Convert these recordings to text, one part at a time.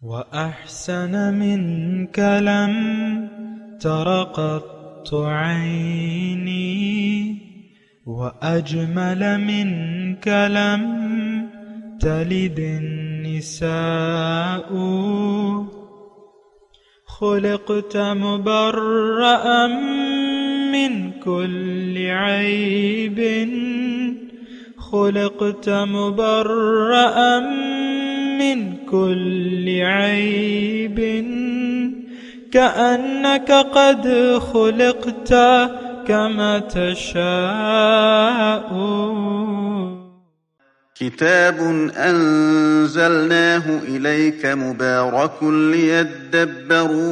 وأحسن منك لم تر قط عيني وأجمل منك لم تلد النساء خلقت مبرأ من كل عيب خلقت مبرأ من كل عيب كأنك قد خلقت كما تشاء. كتاب أنزلناه إليك مبارك ليدبروا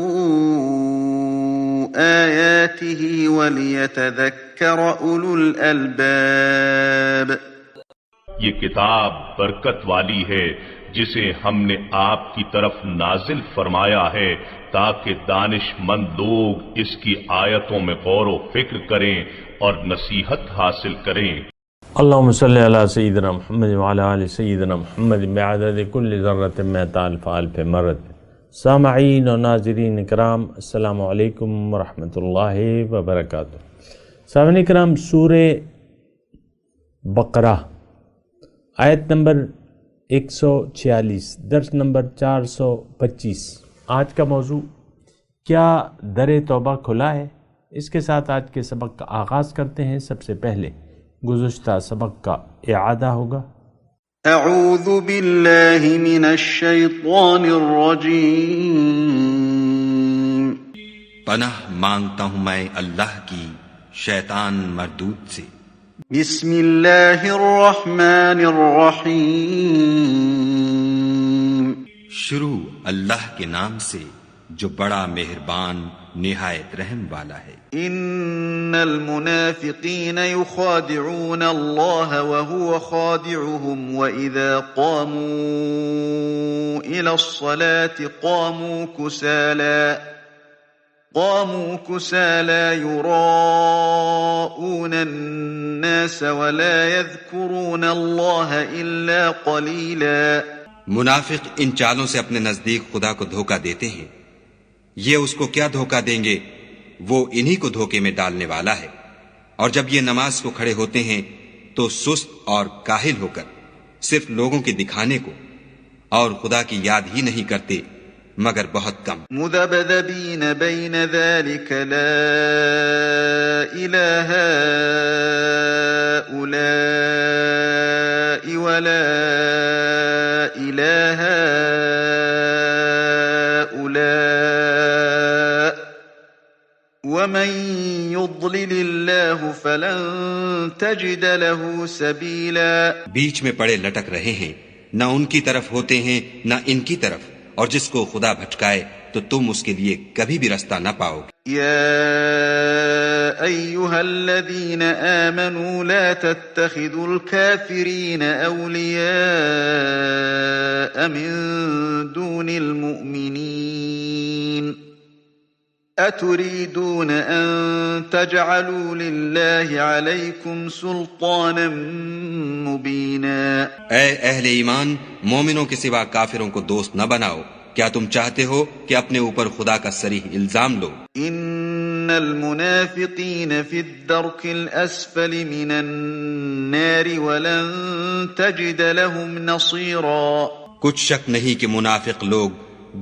آياته وليتذكر أولو الألباب. یہ کتاب برکت والی ہے جسے ہم نے آپ کی طرف نازل فرمایا ہے تاکہ دانش مند لوگ اس کی آیتوں میں غور و فکر کریں اور نصیحت حاصل کریں. اللہم صلی علی سیدنا محمد وعلی آل سیدنا محمد بعدد کل ذرۃ مئۃ الف الف مرۃ. سامعین و ناظرین کرام، السلام علیکم ورحمۃ اللہ وبرکاتہ. سامعین کرام، سورہ بقرہ آیت نمبر 146، درس نمبر 425. آج کا موضوع کیا در توبہ کھلا ہے؟ اس کے ساتھ آج کے سبق کا آغاز کرتے ہیں. سب سے پہلے گزشتہ سبق کا اعادہ ہوگا. اعوذ باللہ من الشیطان الرجیم. پناہ مانگتا ہوں میں اللہ کی شیطان مردود سے. بسم اللہ الرحمن الرحیم. شروع اللہ کے نام سے جو بڑا مہربان نہایت رحم والا ہے. ان المنافقین یخادعون اللہ وهو خادعهم واذا قاموا الى الصلاة قاموا كسالى يراءون الناس ولا يذكرون الله الا قليلا. منافق ان چالوں سے اپنے نزدیک خدا کو دھوکہ دیتے ہیں. یہ اس کو کیا دھوکہ دیں گے؟ وہ انہی کو دھوکے میں ڈالنے والا ہے. اور جب یہ نماز کو کھڑے ہوتے ہیں تو سست اور کاہل ہو کر صرف لوگوں کے دکھانے کو اور خدا کی یاد ہی نہیں کرتے مگر بہت کم. مذبذبین بین ذلک لا الہ هؤلاء ولا الہ هؤلاء ومن يضلل اللہ فلن تجد له سبیلا. بیچ میں پڑے لٹک رہے ہیں، نہ ان کی طرف ہوتے ہیں نہ ان کی طرف، اور جس کو خدا بھٹکائے تو تم اس کے لیے کبھی بھی رستہ نہ پاؤ گے. یا ایھا الذین آمنوا لا تتخذوا الکافرین اولیاء من دون المؤمنین اتريدون ان تجعلوا لله عليكم سلطانا مبینا. اے اہل ایمان، مومنوں کے سوا کافروں کو دوست نہ بناؤ. کیا تم چاہتے ہو کہ اپنے اوپر خدا کا صریح الزام لو؟ ان المنافقین فی الدرک الاسفل من النار ولن تجد لهم نصیرا. کچھ شک نہیں کہ منافق لوگ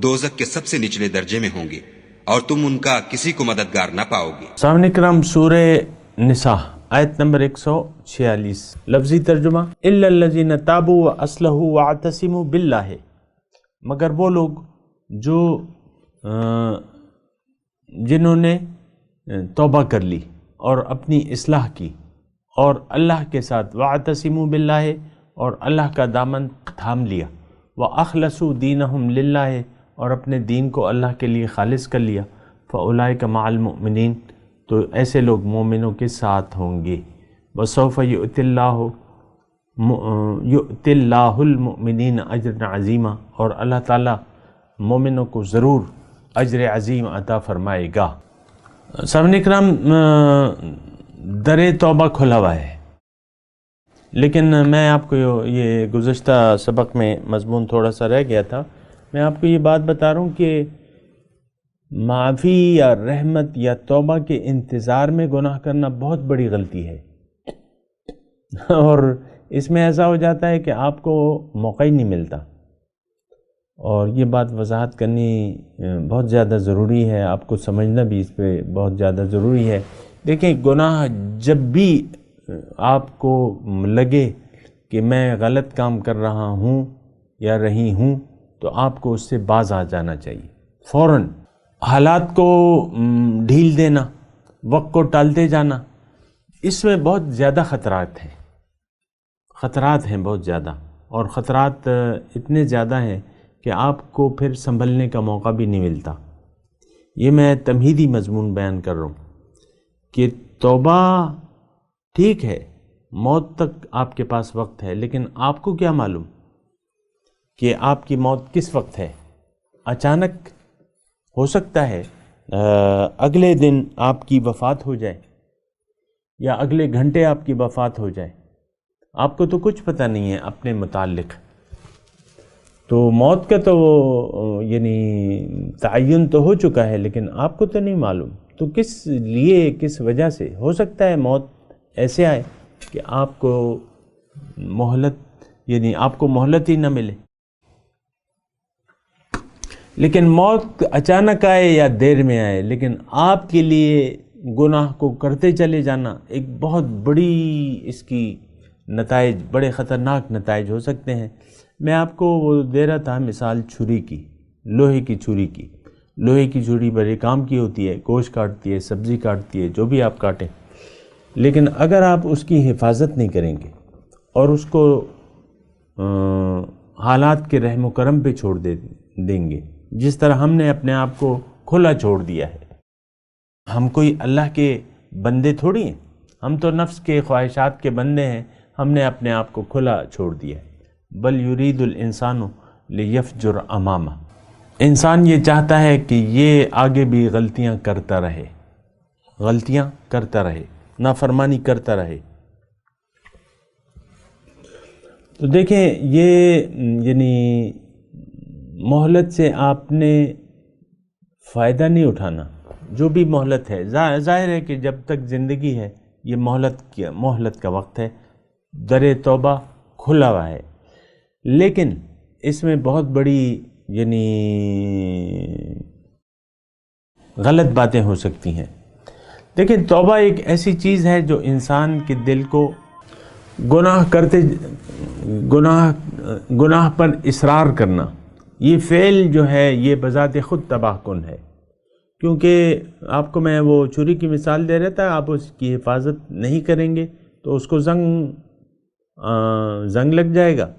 دوزخ کے سب سے نچلے درجے میں ہوں گے اور تم ان کا کسی کو مددگار نہ پاؤ گے. سامعین کرام، سورہ نساء آیت نمبر 146. لفظی ترجمہ: الا الذین تابوا واصلحوا واعتصموا باللہ. مگر وہ لوگ جو جنہوں نے توبہ کر لی اور اپنی اصلاح کی اور اللہ کے ساتھ واعتصموا باللہ اور اللہ کا دامن تھام لیا، واخلصوا دینہم للہ اور اپنے دین کو اللہ کے لیے خالص کر لیا، فاولئک مع المؤمنین تو ایسے لوگ مومنوں کے ساتھ ہوں گے. وسوف یؤتی اللہ المؤمنین اجرا عظیما، اور اللہ تعالیٰ مومنوں کو ضرور اجر عظیم عطا فرمائے گا. سامعین اکرام، در توبہ کھلا ہوا ہے، لیکن میں آپ کو یہ گزشتہ سبق میں مضمون تھوڑا سا رہ گیا تھا میں آپ کو یہ بات بتا رہا ہوں کہ معافی یا رحمت یا توبہ کے انتظار میں گناہ کرنا بہت بڑی غلطی ہے، اور اس میں ایسا ہو جاتا ہے کہ آپ کو موقع ہی نہیں ملتا، اور یہ بات وضاحت کرنی بہت زیادہ ضروری ہے، آپ کو سمجھنا بھی اس پہ بہت زیادہ ضروری ہے۔ دیکھیں، گناہ جب بھی آپ کو لگے کہ میں غلط کام کر رہا ہوں یا رہی ہوں تو آپ کو اس سے باز آ جانا چاہیے فوراً۔ حالات کو ڈھیل دینا، وقت کو ٹالتے جانا، اس میں بہت زیادہ خطرات ہیں بہت زیادہ، اور خطرات اتنے زیادہ ہیں کہ آپ کو پھر سنبھلنے کا موقع بھی نہیں ملتا۔ یہ میں تمہیدی مضمون بیان کر رہا ہوں کہ توبہ ٹھیک ہے، موت تک آپ کے پاس وقت ہے، لیکن آپ کو کیا معلوم کہ آپ کی موت کس وقت ہے؟ اچانک ہو سکتا ہے اگلے دن آپ کی وفات ہو جائے، یا اگلے گھنٹے آپ کی وفات ہو جائے، آپ کو تو کچھ پتہ نہیں ہے اپنے متعلق۔ تو موت کا تو یعنی تعین تو ہو چکا ہے، لیکن آپ کو تو نہیں معلوم، تو کس لیے، کس وجہ سے ہو سکتا ہے موت ایسے آئے کہ آپ کو مہلت ہی نہ ملے۔ لیکن موت اچانک آئے یا دیر میں آئے، لیکن آپ کے لیے گناہ کو کرتے چلے جانا ایک بہت بڑی اس کی نتائج، بڑے خطرناک نتائج ہو سکتے ہیں۔ میں آپ کو وہ دے رہا تھا مثال چھری کی، لوہے کی چھری کی۔ لوہے کی چھری بڑے کام کی ہوتی ہے، گوشت کاٹتی ہے، سبزی کاٹتی ہے، جو بھی آپ کاٹیں، لیکن اگر آپ اس کی حفاظت نہیں کریں گے اور اس کو حالات کے رحم و کرم پہ چھوڑ دیں گے، جس طرح ہم نے اپنے آپ کو کھلا چھوڑ دیا ہے۔ ہم کوئی اللہ کے بندے تھوڑی ہیں، ہم تو نفس کے خواہشات کے بندے ہیں، ہم نے اپنے آپ کو کھلا چھوڑ دیا ہے۔ بل یرید الانسان لیفجر امامہ، انسان یہ چاہتا ہے کہ یہ آگے بھی غلطیاں کرتا رہے، نافرمانی کرتا رہے۔ تو دیکھیں، یہ یعنی مہلت سے آپ نے فائدہ نہیں اٹھانا، جو بھی مہلت ہے۔ ظاہر ہے کہ جب تک زندگی ہے یہ مہلت کا وقت ہے، در توبہ کھلا ہوا ہے، لیکن اس میں بہت بڑی یعنی غلط باتیں ہو سکتی ہیں۔ دیکھیں، توبہ ایک ایسی چیز ہے جو انسان کے دل کو گناہ پر اصرار کرنا، یہ فعل جو ہے یہ بذات خود تباہ کن ہے، کیونکہ آپ کو میں وہ چھری کی مثال دے رہا تھا، آپ اس کی حفاظت نہیں کریں گے تو اس کو زنگ لگ جائے گا،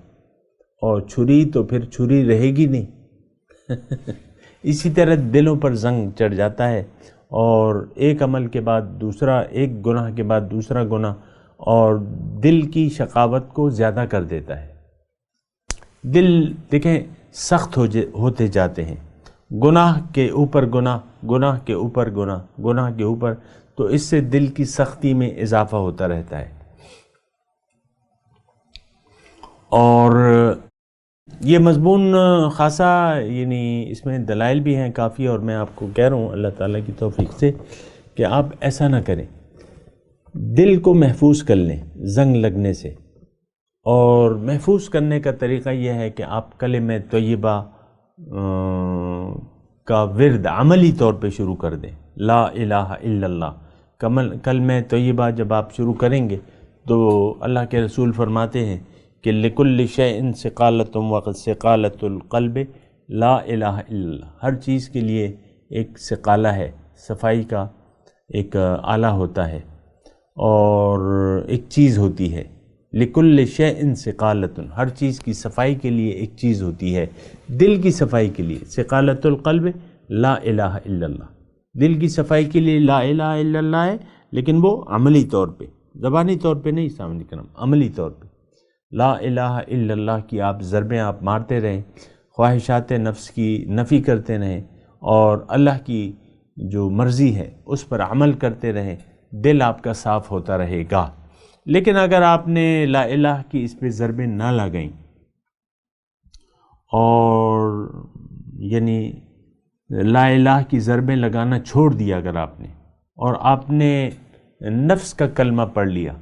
اور چھری تو پھر چھری رہے گی نہیں۔ اسی طرح دلوں پر زنگ چڑھ جاتا ہے، اور ایک عمل کے بعد دوسرا، ایک گناہ کے بعد دوسرا گناہ، اور دل کی شقاوت کو زیادہ کر دیتا ہے۔ دل دیکھیں سخت ہوتے جاتے ہیں، گناہ کے اوپر گناہ، گناہ کے اوپر گناہ، گناہ کے اوپر، تو اس سے دل کی سختی میں اضافہ ہوتا رہتا ہے۔ اور یہ مضمون خاصا یعنی اس میں دلائل بھی ہیں کافی، اور میں آپ کو کہہ رہا ہوں اللہ تعالیٰ کی توفیق سے کہ آپ ایسا نہ کریں، دل کو محفوظ کر لیں زنگ لگنے سے۔ اور محفوظ کرنے کا طریقہ یہ ہے کہ آپ کلمہ طیبہ کا ورد عملی طور پہ شروع کر دیں، لا الہ الا اللہ۔ کلمہ طیبہ جب آپ شروع کریں گے تو اللہ کے رسول فرماتے ہیں کہ لِكُلِّ شَيْءٍ ثِقَالَةٌ وَثِقَالَةُ الْقَلْبِ لا الہ الا اللہ۔ ہر چیز کے لیے ایک ثقالہ ہے، صفائی کا ایک آلہ ہوتا ہے، اور ایک چیز ہوتی ہے۔ لِكُلِّ شَيْءٍ ثِقَالَةٌ، ہر چیز کی صفائی کے لیے ایک چیز ہوتی ہے، دل کی صفائی کے لیے ثقالۃ القلب لا الہ الا اللہ۔ دل کی صفائی کے لیے لا الہ الا اللہ ہے، لیکن وہ عملی طور پہ، زبانی طور پہ نہیں، سامنے کرم عملی طور پہ لا الہ الا اللہ کی آپ ضربیں آپ مارتے رہیں، خواہشات نفس کی نفی کرتے رہیں، اور اللہ کی جو مرضی ہے اس پر عمل کرتے رہیں، دل آپ کا صاف ہوتا رہے گا۔ لیکن اگر آپ نے لا الہ کی اس پہ ضربیں نہ لگائیں اور یعنی لا الہ کی ضربیں لگانا چھوڑ دیا اگر آپ نے، اور آپ نے نفس کا کلمہ پڑھ لیا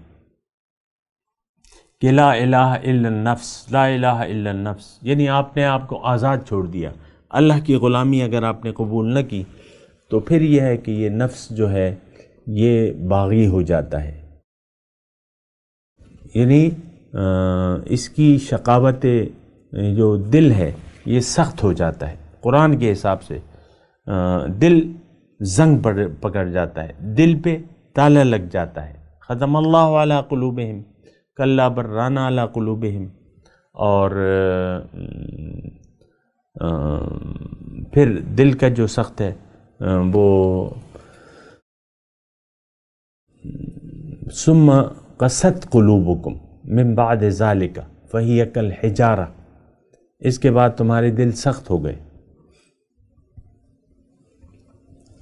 کہ لا الہ الا النفس، لا الہ الا النفس، یعنی آپ نے آپ کو آزاد چھوڑ دیا، اللہ کی غلامی اگر آپ نے قبول نہ کی تو پھر یہ ہے کہ یہ نفس جو ہے یہ باغی ہو جاتا ہے، یعنی اس کی شقاوت جو دل ہے یہ سخت ہو جاتا ہے۔ قرآن کے حساب سے دل زنگ پکڑ جاتا ہے، دل پہ تالا لگ جاتا ہے۔ ختم اللہ علی قلوبہم کلا بران علی قلوبہم، اور پھر دل کا جو سخت ہے وہ ثم قست قلوبکم من بعد ذالک فہی کالحجارہ، اس کے بعد تمہارے دل سخت ہو گئے۔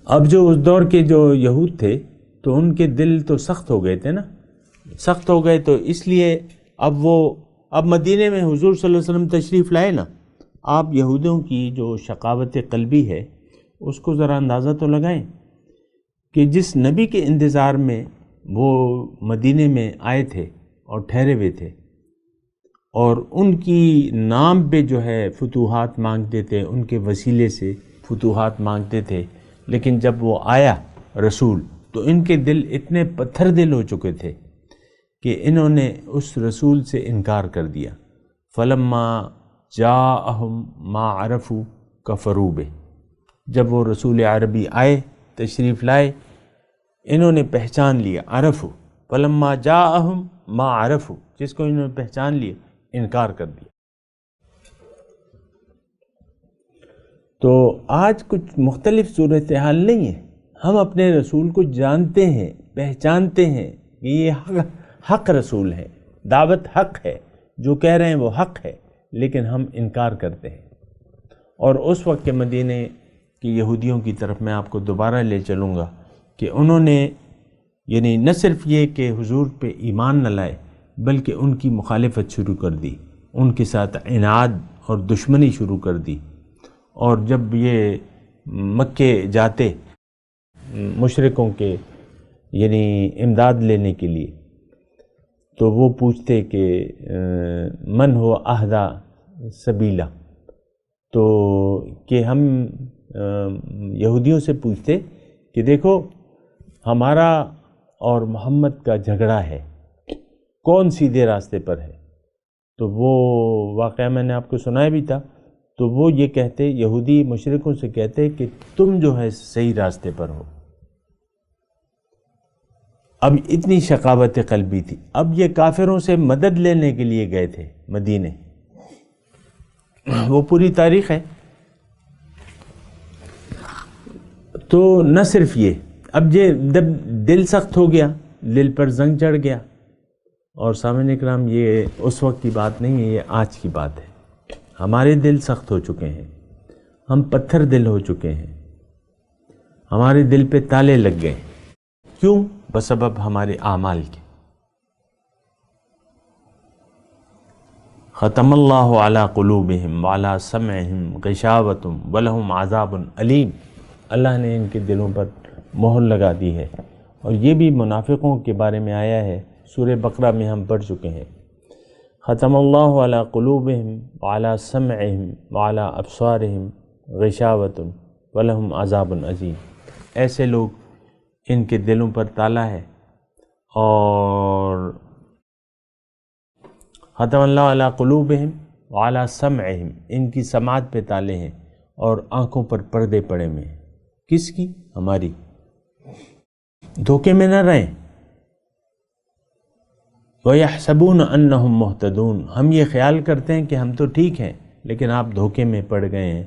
اب جو اس دور کے جو یہود تھے تو ان کے دل تو سخت ہو گئے تھے نا، سخت ہو گئے، تو اس لیے اب مدینے میں حضور صلی اللہ علیہ وسلم تشریف لائے نا، آپ یہودیوں کی جو شقاوت قلبی ہے اس کو ذرا اندازہ تو لگائیں کہ جس نبی کے انتظار میں وہ مدینے میں آئے تھے اور ٹھہرے ہوئے تھے، اور ان کی نام پہ جو ہے فتوحات مانگتے تھے، ان کے وسیلے سے فتوحات مانگتے تھے، لیکن جب وہ آیا رسول تو ان کے دل اتنے پتھر دل ہو چکے تھے کہ انہوں نے اس رسول سے انکار کر دیا۔ فلما جاءہم ما عرفوا کفروا بہ، جب وہ رسول عربی آئے، تشریف لائے، انہوں نے پہچان لیا، عرفوا، فلما جاءہم ما عرفوا، جس کو انہوں نے پہچان لیا انکار کر دیا۔ تو آج کچھ مختلف صورتحال نہیں ہے، ہم اپنے رسول کو جانتے ہیں، پہچانتے ہیں کہ یہ حق رسول ہے، دعوت حق ہے، جو کہہ رہے ہیں وہ حق ہے، لیکن ہم انکار کرتے ہیں۔ اور اس وقت کے مدینے کی یہودیوں کی طرف میں آپ کو دوبارہ لے چلوں گا کہ انہوں نے یعنی نہ صرف یہ کہ حضور پہ ایمان نہ لائے بلکہ ان کی مخالفت شروع کر دی، ان کے ساتھ عناد اور دشمنی شروع کر دی، اور جب یہ مکے جاتے مشرکوں کے یعنی امداد لینے کے لیے تو وہ پوچھتے کہ من ہو اہدا سبیلا، تو کہ ہم یہودیوں سے پوچھتے کہ دیکھو ہمارا اور محمد کا جھگڑا ہے، کون سیدھے راستے پر ہے؟ تو وہ واقعہ میں نے آپ کو سنایا بھی تھا، تو وہ یہ کہتے، یہودی مشرکوں سے کہتے کہ تم جو ہے صحیح راستے پر ہو۔ اب اتنی شقاوت قلبی تھی، اب یہ کافروں سے مدد لینے کے لیے گئے تھے مدینے، وہ پوری تاریخ ہے۔ تو نہ صرف یہ، اب یہ دل سخت ہو گیا، دل پر زنگ چڑھ گیا، اور سامعین اکرام یہ اس وقت کی بات نہیں ہے، یہ آج کی بات ہے۔ ہمارے دل سخت ہو چکے ہیں، ہم پتھر دل ہو چکے ہیں، ہمارے دل پہ تالے لگ گئے، کیوں؟ بسبب ہمارے اعمال کے۔ ختم اللہ علی قلوبہم وعلی سمعہم غشاوۃ ولہم عذاب علیم، اللہ نے ان کے دلوں پر مہر لگا دی ہے، اور یہ بھی منافقوں کے بارے میں آیا ہے، سورہ بقرہ میں ہم پڑھ چکے ہیں۔ ختم اللہ علی قلوبہم وعلی سمعہم وعلی ابصارہم غشاوۃ ولہم عذاب عظیم، ایسے لوگ ان کے دلوں پر تالا ہے، اور ختم اللہ علی قلوبہم وعلی سمعہم، ان کی سماعت پہ تالے ہیں، اور آنکھوں پر پردے پڑے ہوئے ہیں، کس کی؟ ہماری۔ دھوکے میں نہ رہیں۔ وَيَحْسَبُونَ أَنَّهُمْ مُهْتَدُونَ، ہم یہ خیال کرتے ہیں کہ ہم تو ٹھیک ہیں، لیکن آپ دھوکے میں پڑ گئے ہیں،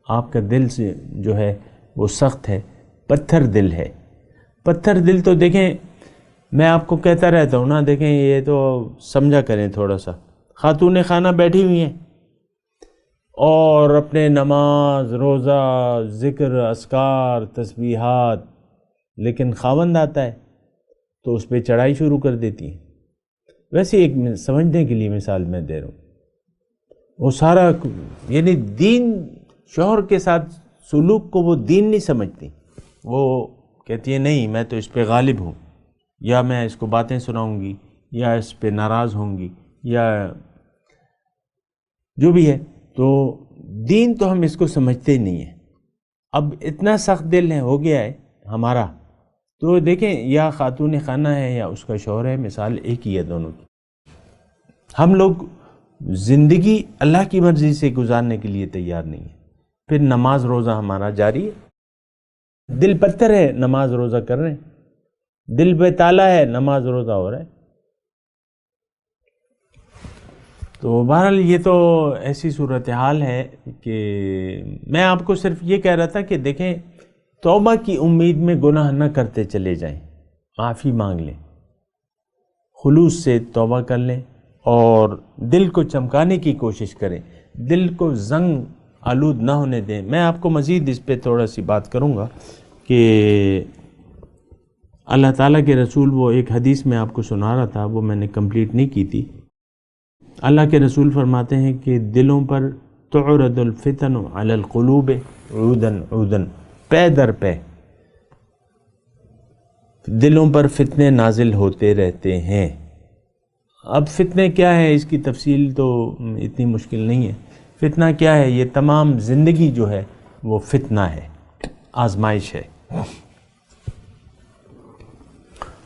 آپ کا دل سے جو ہے وہ سخت ہے، پتھر دل ہے۔ پتھر دل تو دیکھیں، میں آپ کو کہتا رہتا ہوں نا، دیکھیں یہ تو سمجھا کریں تھوڑا سا، خاتون خانہ بیٹھی ہوئی ہیں اور اپنے نماز، روزہ، ذکر، اذکار، تسبیحات، لیکن خاوند آتا ہے تو اس پہ چڑھائی شروع کر دیتی ہیں۔ ویسے ایک سمجھنے کے لیے مثال میں دے رہا ہوں، وہ سارا یعنی دین، شوہر کے ساتھ سلوک کو وہ دین نہیں سمجھتی. وہ کہتی ہے نہیں میں تو اس پہ غالب ہوں، یا میں اس کو باتیں سناؤں گی، یا اس پہ ناراض ہوں گی، یا جو بھی ہے. تو دین تو ہم اس کو سمجھتے ہی نہیں ہیں. اب اتنا سخت دل ہو گیا ہے ہمارا. تو دیکھیں یا خاتون خانہ ہے یا اس کا شوہر ہے، مثال ایک ہی ہے دونوں کی. ہم لوگ زندگی اللہ کی مرضی سے گزارنے کے لیے تیار نہیں ہے. پھر نماز روزہ ہمارا جاری ہے. دل پتھر ہے، نماز روزہ کر رہے ہیں. دل پہ تالا ہے، نماز روزہ ہو رہا ہے. تو بہرحال یہ تو ایسی صورتحال ہے کہ میں آپ کو صرف یہ کہہ رہا تھا کہ دیکھیں توبہ کی امید میں گناہ نہ کرتے چلے جائیں، معافی مانگ لیں، خلوص سے توبہ کر لیں اور دل کو چمکانے کی کوشش کریں، دل کو زنگ آلود نہ ہونے دیں. میں آپ کو مزید اس پہ تھوڑا سی بات کروں گا کہ اللہ تعالیٰ کے رسول، وہ ایک حدیث میں آپ کو سنا رہا تھا، وہ میں نے کمپلیٹ نہیں کی تھی. اللہ کے رسول فرماتے ہیں کہ دلوں پر تعرض الفتن علی القلوب عودن عودن، پے در پے دلوں پر فتنے نازل ہوتے رہتے ہیں. اب فتنے کیا ہے اس کی تفصیل تو اتنی مشکل نہیں ہے. فتنہ کیا ہے؟ یہ تمام زندگی جو ہے وہ فتنہ ہے، آزمائش ہے.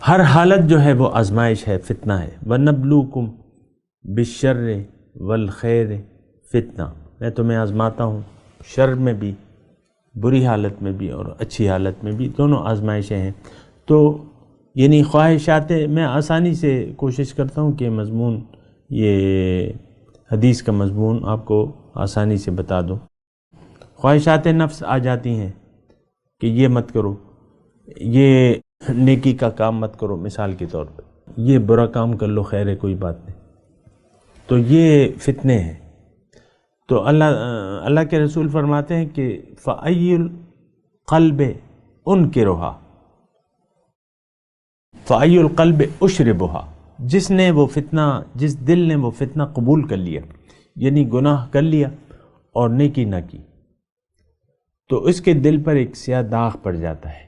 ہر حالت جو ہے وہ آزمائش ہے، فتنہ ہے. وَنَبْلُوكُمْ بِالشَّرِّ وَالْخَيْرِ فتنہ، میں تمہیں آزماتا ہوں شر میں بھی، بری حالت میں بھی اور اچھی حالت میں بھی، دونوں آزمائشیں ہیں. تو یعنی خواہشات، میں آسانی سے کوشش کرتا ہوں کہ مضمون، یہ حدیث کا مضمون آپ کو آسانی سے بتا دوں. خواہشات نفس آ جاتی ہیں کہ یہ مت کرو، یہ نیکی کا کام مت کرو، مثال کے طور پہ یہ برا کام کر لو، خیر ہے کوئی بات نہیں. تو یہ فتنے ہیں. تو اللہ کے رسول فرماتے ہیں کہ فَأَيُّ الْقَلْبِ أُنْكِرُهَا فَأَيُّ الْقَلْبِ أُشْرِبُهَا، جس نے وہ فتنہ، جس دل نے وہ فتنہ قبول کر لیا، یعنی گناہ کر لیا اور نیکی نہ کی، تو اس کے دل پر ایک سیاہ داغ پڑ جاتا ہے،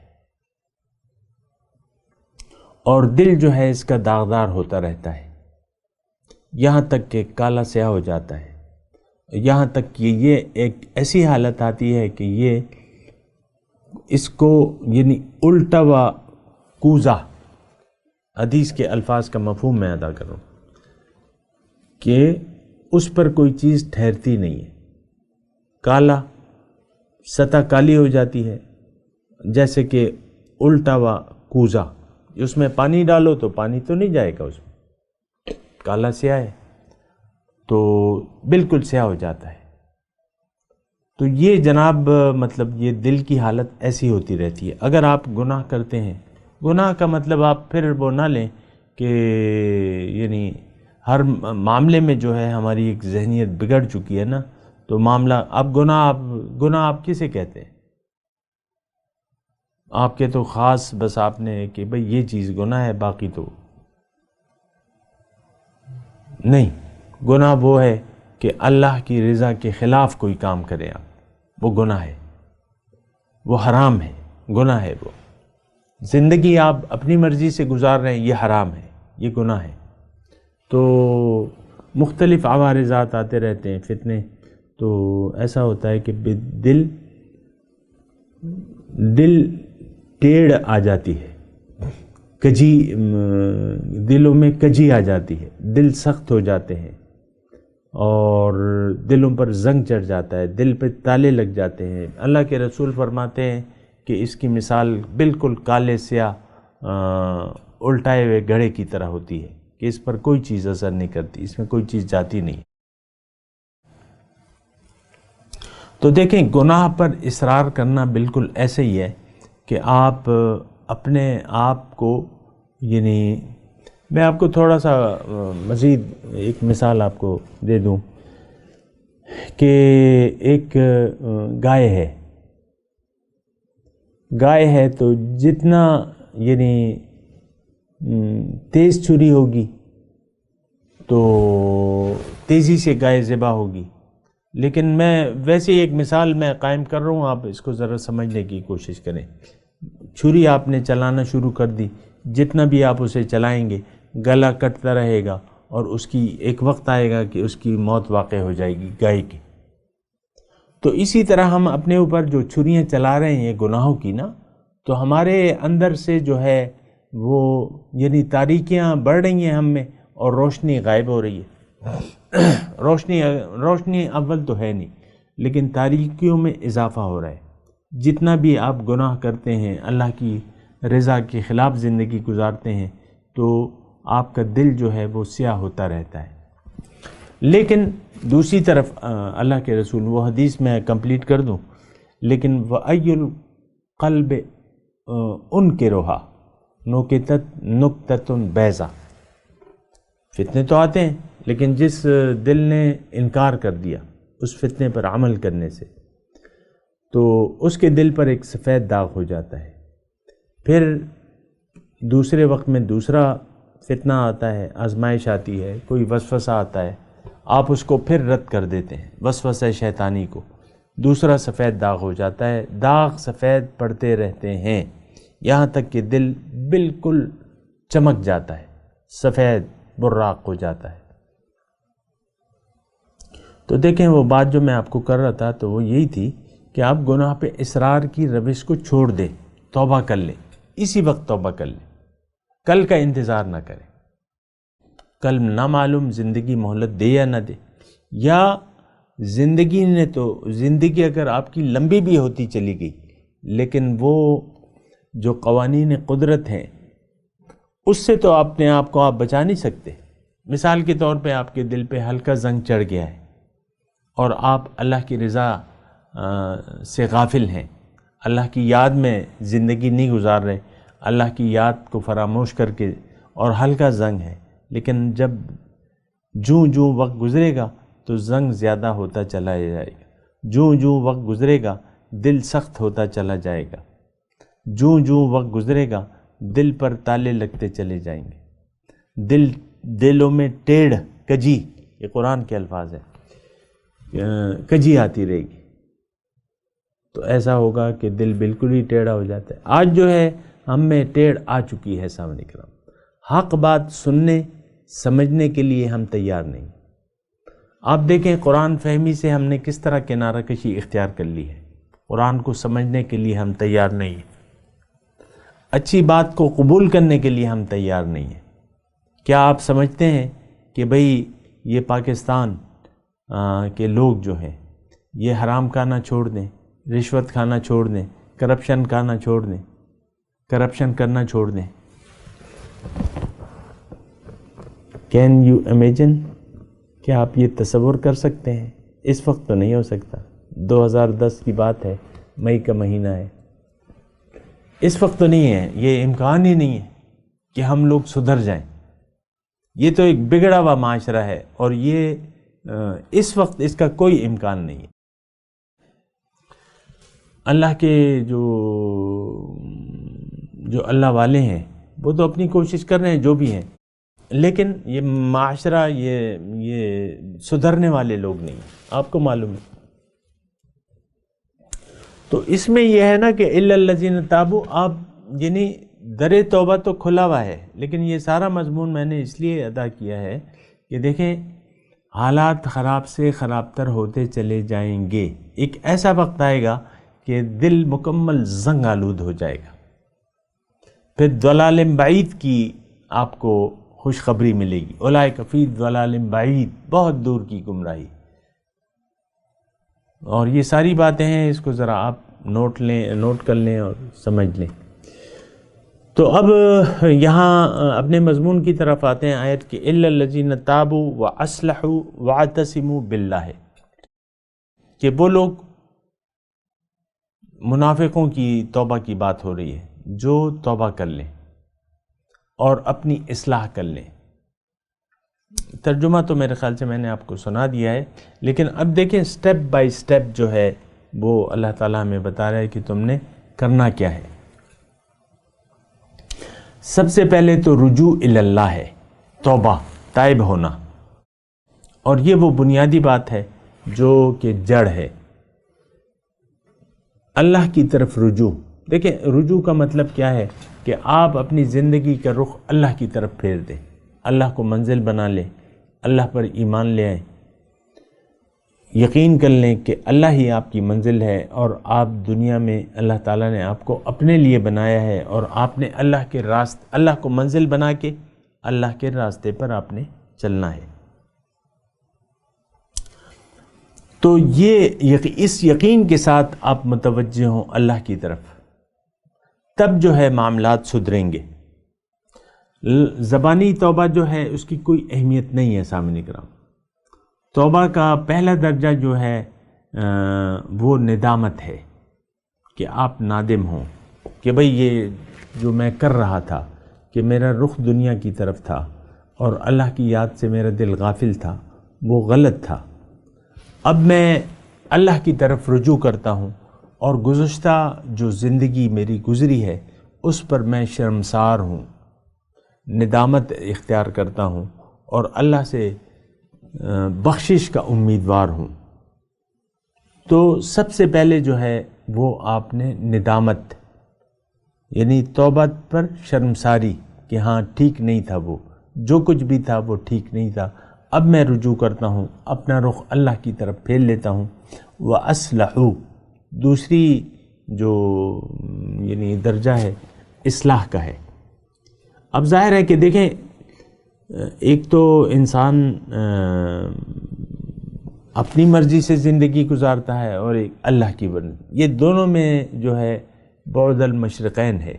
اور دل جو ہے اس کا داغدار ہوتا رہتا ہے، یہاں تک کہ کالا سیاہ ہو جاتا ہے، یہاں تک کہ یہ ایک ایسی حالت آتی ہے کہ یہ اس کو یعنی الٹا و کوزہ، حدیث کے الفاظ کا مفہوم میں ادا کروں کہ اس پر کوئی چیز ٹھہرتی نہیں ہے، کالا، سطح کالی ہو جاتی ہے، جیسے کہ الٹا و کوزہ. اس میں پانی ڈالو تو پانی تو نہیں جائے گا، اس میں کالا سیاہ ہے تو بالکل سیاہ ہو جاتا ہے. تو یہ جناب مطلب یہ دل کی حالت ایسی ہوتی رہتی ہے. اگر آپ گناہ کرتے ہیں، گناہ کا مطلب آپ پھر وہ نہ لیں کہ یعنی ہر معاملے میں جو ہے ہماری ایک ذہنیت بگڑ چکی ہے نا، تو معاملہ اب گناہ آپ کسے کہتے ہیں؟ آپ کے تو خاص بس آپ نے کہ بھئی یہ چیز گناہ ہے، باقی تو نہیں. گناہ وہ ہے کہ اللہ کی رضا کے خلاف کوئی کام کرے آپ، وہ گناہ ہے، وہ حرام ہے، گناہ ہے. وہ زندگی آپ اپنی مرضی سے گزار رہے ہیں، یہ حرام ہے، یہ گناہ ہے. تو مختلف عوارضات آتے رہتے ہیں، فتنے. تو ایسا ہوتا ہے کہ دل ٹیڑھ آ جاتی ہے، کجی، دلوں میں کجی آ جاتی ہے، دل سخت ہو جاتے ہیں اور دلوں پر زنگ چڑھ جاتا ہے، دل پہ تالے لگ جاتے ہیں. اللہ کے رسول فرماتے ہیں کہ اس کی مثال بالکل کالے سیاہ الٹائے ہوئے گھڑے کی طرح ہوتی ہے کہ اس پر کوئی چیز اثر نہیں کرتی، اس میں کوئی چیز جاتی نہیں. تو دیکھیں گناہ پر اصرار کرنا بالکل ایسے ہی ہے کہ آپ اپنے آپ کو، یعنی میں آپ کو تھوڑا سا مزید ایک مثال آپ کو دے دوں کہ ایک گائے ہے تو جتنا یعنی تیز چھری ہوگی تو تیزی سے گائے ذبح ہوگی، لیکن میں ویسے ایک مثال میں قائم کر رہا ہوں، آپ اس کو ذرا سمجھنے کی کوشش کریں۔ چھری آپ نے چلانا شروع کر دی، جتنا بھی آپ اسے چلائیں گے گلا کٹتا رہے گا، اور اس کی ایک وقت آئے گا کہ اس کی موت واقع ہو جائے گی گائے کی۔ تو اسی طرح ہم اپنے اوپر جو چھریاں چلا رہے ہیں گناہوں کی نا، تو ہمارے اندر سے جو ہے وہ یعنی تاریکیاں بڑھ رہی ہیں ہم میں، اور روشنی غائب ہو رہی ہے۔ روشنی اول تو ہے نہیں، لیکن تاریکیوں میں اضافہ ہو رہا ہے۔ جتنا بھی آپ گناہ کرتے ہیں، اللہ کی رضا کے خلاف زندگی گزارتے ہیں، تو آپ کا دل جو ہے وہ سیاہ ہوتا رہتا ہے۔ لیکن دوسری طرف اللہ کے رسول، وہ حدیث میں کمپلیٹ کر دوں، لیکن وَأَيُّ الْقَلْبِ أُنْكِرُهَا نُكْتَةٌ بَيْضَاء، فتنے تو آتے ہیں، لیکن جس دل نے انکار کر دیا اس فتنے پر عمل کرنے سے، تو اس کے دل پر ایک سفید داغ ہو جاتا ہے۔ پھر دوسرے وقت میں دوسرا فتنہ آتا ہے، آزمائش آتی ہے، کوئی وسوسہ آتا ہے، آپ اس کو پھر رد کر دیتے ہیں، وسوسہ شیطانی کو، دوسرا سفید داغ ہو جاتا ہے۔ داغ سفید پڑتے رہتے ہیں یہاں تک کہ دل بالکل چمک جاتا ہے، سفید براق ہو جاتا ہے۔ تو دیکھیں وہ بات جو میں آپ کو کر رہا تھا تو وہ یہی تھی کہ آپ گناہ پہ اصرار کی روش کو چھوڑ دیں، توبہ کر لیں، اسی وقت توبہ کر لیں، کل کا انتظار نہ کریں۔ کل نہ معلوم زندگی مہلت دے یا نہ دے، یا زندگی اگر آپ کی لمبی بھی ہوتی چلی گئی، لیکن وہ جو قوانین قدرت ہیں اس سے تو اپنے آپ کو آپ بچا نہیں سکتے۔ مثال کے طور پہ آپ کے دل پہ ہلکا زنگ چڑھ گیا ہے اور آپ اللہ کی رضا سے غافل ہیں، اللہ کی یاد میں زندگی نہیں گزار رہے، اللہ کی یاد کو فراموش کر کے، اور ہلکا زنگ ہے، لیکن جب جوں وقت گزرے گا تو زنگ زیادہ ہوتا چلا جائے گا، جوں وقت گزرے گا دل سخت ہوتا چلا جائے گا، جوں وقت گزرے گا دل پر تالے لگتے چلے جائیں گے، دلوں میں ٹیڑھ کجی، یہ قرآن کے الفاظ ہیں، کجی آتی رہے گی، تو ایسا ہوگا کہ دل بالکل ہی ٹیڑھا ہو جاتا ہے۔ آج جو ہے ہم میں ٹیڑھ آ چکی ہے، سامنے کرام، حق بات سننے سمجھنے کے لیے ہم تیار نہیں۔ آپ دیکھیں قرآن فہمی سے ہم نے کس طرح کنارہ کشی اختیار کر لی ہے، قرآن کو سمجھنے کے لیے ہم تیار نہیں ہیں، اچھی بات کو قبول کرنے کے لیے ہم تیار نہیں ہیں۔ کیا آپ سمجھتے ہیں کہ بھئی یہ پاکستان کے لوگ جو ہیں یہ حرام کھانا چھوڑ دیں، رشوت کھانا چھوڑ دیں، کرپشن کرنا چھوڑ دیں؟ Can you imagine? کیا آپ یہ تصور کر سکتے ہیں؟ اس وقت تو نہیں ہو سکتا، 2010 کی بات ہے، مئی کا مہینہ ہے، اس وقت تو نہیں ہے، یہ امکان ہی نہیں ہے کہ ہم لوگ سدھر جائیں۔ یہ تو ایک بگڑا ہوا معاشرہ ہے، اور یہ اس وقت اس کا کوئی امکان نہیں ہے۔ اللہ کے جو اللہ والے ہیں وہ تو اپنی کوشش کر رہے ہیں جو بھی ہیں، لیکن یہ معاشرہ یہ سدھرنے والے لوگ نہیں ہیں، آپ کو معلوم ہے۔ تو اس میں یہ ہے نا کہ الا الذین تابوا، آپ یعنی در توبہ تو کھلا ہوا ہے، لیکن یہ سارا مضمون میں نے اس لیے ادا کیا ہے کہ دیکھیں حالات خراب سے خراب تر ہوتے چلے جائیں گے، ایک ایسا وقت آئے گا کہ دل مکمل زنگ آلود ہو جائے گا، پھر ضلال بعید کی آپ کو خوشخبری ملے گی، اولئک فی ضلال بعید، بہت دور کی گمراہی۔ اور یہ ساری باتیں ہیں، اس کو ذرا آپ نوٹ کر لیں اور سمجھ لیں۔ تو اب یہاں اپنے مضمون کی طرف آتے ہیں، آیت کہ الا الذین تابوا واصلحوا واعتصموا باللہ، کہ وہ لوگ، منافقوں کی توبہ کی بات ہو رہی ہے، جو توبہ کر لیں اور اپنی اصلاح کر لیں۔ ترجمہ تو میرے خیال سے میں نے آپ کو سنا دیا ہے، لیکن اب دیکھیں سٹیپ بائی سٹیپ جو ہے وہ اللہ تعالیٰ ہمیں بتا رہا ہے کہ تم نے کرنا کیا ہے۔ سب سے پہلے تو رجوع الی اللہ ہے، توبہ، تائب ہونا، اور یہ وہ بنیادی بات ہے جو کہ جڑ ہے، اللہ کی طرف رجوع۔ دیکھیں رجوع کا مطلب کیا ہے کہ آپ اپنی زندگی کا رخ اللہ کی طرف پھیر دیں، اللہ کو منزل بنا لیں، اللہ پر ایمان لے آئیں، یقین کر لیں کہ اللہ ہی آپ کی منزل ہے اور آپ دنیا میں اللہ تعالیٰ نے آپ کو اپنے لیے بنایا ہے اور آپ نے اللہ کو منزل بنا کے اللہ کے راستے پر آپ نے چلنا ہے۔ تو اس یقین کے ساتھ آپ متوجہ ہوں اللہ کی طرف، تب جو ہے معاملات سدھریں گے۔ زبانی توبہ جو ہے اس کی کوئی اہمیت نہیں ہے سامعین کرام۔ توبہ کا پہلا درجہ جو ہے وہ ندامت ہے، کہ آپ نادم ہوں کہ بھئی یہ جو میں کر رہا تھا، کہ میرا رخ دنیا کی طرف تھا اور اللہ کی یاد سے میرا دل غافل تھا، وہ غلط تھا۔ اب میں اللہ کی طرف رجوع کرتا ہوں اور گزشتہ جو زندگی میری گزری ہے اس پر میں شرمسار ہوں، ندامت اختیار کرتا ہوں اور اللہ سے بخشش کا امیدوار ہوں۔ تو سب سے پہلے جو ہے وہ آپ نے ندامت، یعنی توبہ پر شرمساری کہ ہاں ٹھیک نہیں تھا، وہ جو کچھ بھی تھا وہ ٹھیک نہیں تھا، اب میں رجوع کرتا ہوں، اپنا رخ اللہ کی طرف پھیر لیتا ہوں۔ وَأَصْلَحُوا، دوسری جو یعنی درجہ ہے اصلاح کا ہے۔ اب ظاہر ہے کہ دیکھیں ایک تو انسان اپنی مرضی سے زندگی گزارتا ہے اور ایک اللہ کی مرضی، یہ دونوں میں جو ہے بعد المشرقین ہے،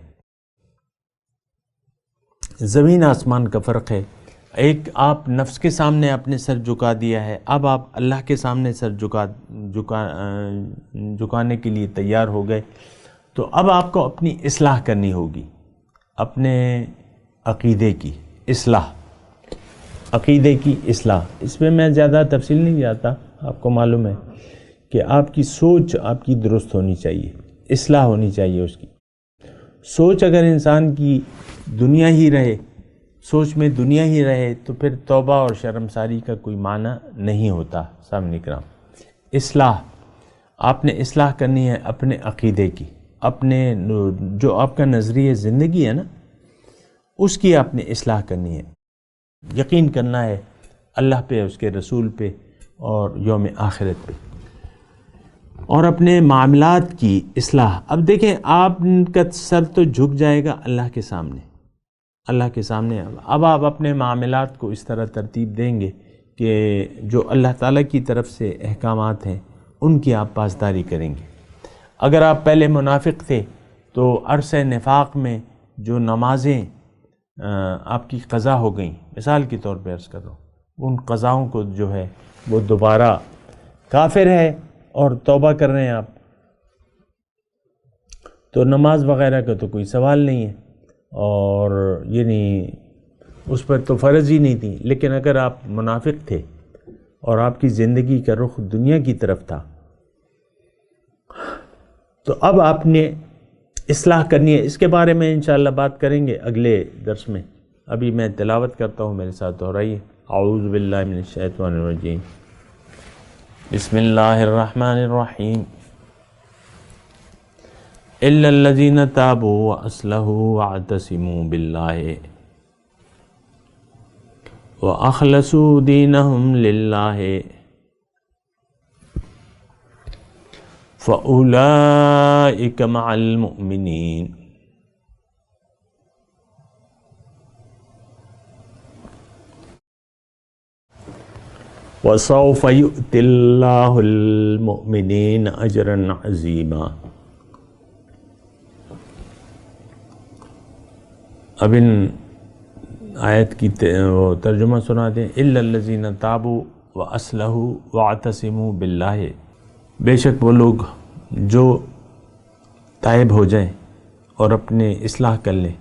زمین آسمان کا فرق ہے۔ ایک آپ نفس کے سامنے اپنے سر جھکا دیا ہے، اب آپ اللہ کے سامنے سر جھکانے کے لیے تیار ہو گئے، تو اب آپ کو اپنی اصلاح کرنی ہوگی، اپنے عقیدے کی اصلاح، عقیدے کی اصلاح۔ اس میں میں زیادہ تفصیل نہیں جاتا، آپ کو معلوم ہے کہ آپ کی سوچ آپ کی درست ہونی چاہیے، اصلاح ہونی چاہیے اس کی۔ سوچ اگر انسان کی دنیا ہی رہے، سوچ میں دنیا ہی رہے، تو پھر توبہ اور شرمساری کا کوئی معنی نہیں ہوتا۔ سامعین کرام، اصلاح، آپ نے اصلاح کرنی ہے اپنے عقیدے کی، اپنے جو آپ کا نظریہ زندگی ہے نا، اس کی آپ نے اصلاح کرنی ہے، یقین کرنا ہے اللہ پہ، اس کے رسول پہ اور یوم آخرت پہ، اور اپنے معاملات کی اصلاح۔ اب دیکھیں آپ کا سر تو جھک جائے گا اللہ کے سامنے، اللہ کے سامنے۔ اب آپ اپنے معاملات کو اس طرح ترتیب دیں گے کہ جو اللہ تعالیٰ کی طرف سے احکامات ہیں ان کی آپ پاسداری کریں گے۔ اگر آپ پہلے منافق تھے تو عرصہ نفاق میں جو نمازیں آپ کی قضا ہو گئیں، مثال کے طور پہ عرض کر رہا ہوں، ان قضاؤں کو جو ہے وہ دوبارہ کافر ہے اور توبہ کر رہے ہیں آپ، تو نماز وغیرہ کا تو کوئی سوال نہیں ہے، اور یعنی اس پر تو فرض ہی نہیں تھی۔ لیکن اگر آپ منافق تھے اور آپ کی زندگی کا رخ دنیا کی طرف تھا، تو اب آپ نے اصلاح کرنی ہے۔ اس کے بارے میں انشاءاللہ بات کریں گے اگلے درس میں۔ ابھی میں تلاوت کرتا ہوں، میرے ساتھ دہرائیے۔ اعوذ باللہ من الشیطان الرجیم، بسم اللہ الرحمن الرحیم۔ الا الذین تابوا واصلحوا واعتصموا باللہ واخلصوا دینہم للہ فأولئک مع المؤمنین وسوف یؤتی اللہ المؤمنین اجرا عظیما۔ اب ان آیت کی ترجمہ سنا دیں۔ الا الذین تابوا واصلحوا واعتصموا باللہ، بے شک وہ لوگ جو تائب ہو جائیں اور اپنے اصلاح کر لیں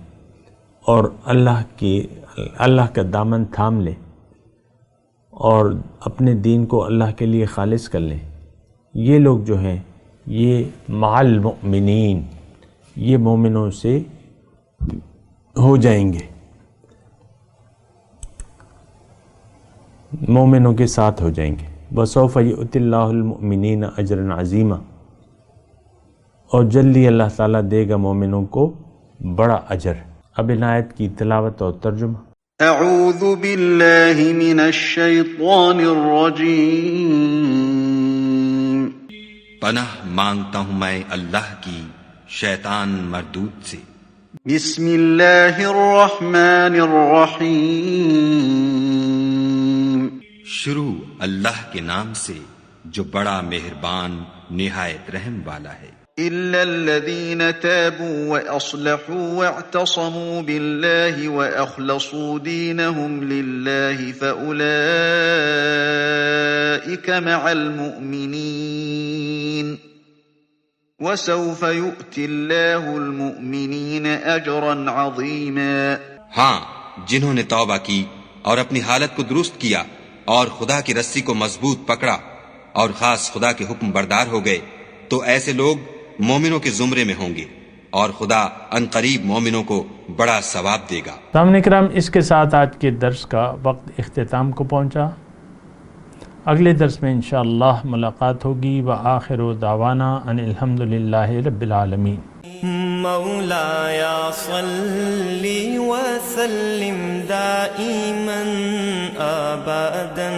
اور اللہ کا دامن تھام لیں اور اپنے دین کو اللہ کے لیے خالص کر لیں، یہ لوگ جو ہیں یہ مع المؤمنین، یہ مومنوں سے ہو جائیں گے، مومنوں کے ساتھ ہو جائیں گے۔ وسوف یؤتی اللہ المؤمنین اجرا عظیما، اور جلدی اللہ تعالیٰ دے گا مومنوں کو بڑا اجر۔ اب ان آیت کی تلاوت اور ترجمہ۔ اعوذ باللہ من الشیطان الرجیم، پناہ مانگتا ہوں میں اللہ کی شیطان مردود سے۔ بسم اللہ الرحمن الرحیم، شروع اللہ کے نام سے جو بڑا مہربان نہایت رحم والا ہے۔ إلا الذين تابوا وأصلحوا واعتصموا بالله وأخلصوا دينهم لله فأولئك مع المؤمنين وسوف يؤتي الله المؤمنين أجرا عظيما۔ ہاں، جنہوں نے توبہ کی اور اپنی حالت کو درست کیا اور خدا کی رسی کو مضبوط پکڑا اور خاص خدا کے حکم بردار ہو گئے، تو ایسے لوگ مومنوں کے زمرے میں ہوں گے اور خدا ان قریب مومنوں کو بڑا ثواب دے گا۔ سامعین کرام، اس کے ساتھ آج کے درس کا وقت اختتام کو پہنچا۔ اگلے درس میں انشاءاللہ ملاقات ہوگی۔ وآخر دعوانا ان الحمدللہ رب العالمین۔ مولایا صلی وسلم دائما ابدا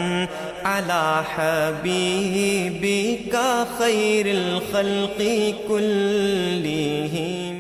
على حبيبك خير الخلق كلهم۔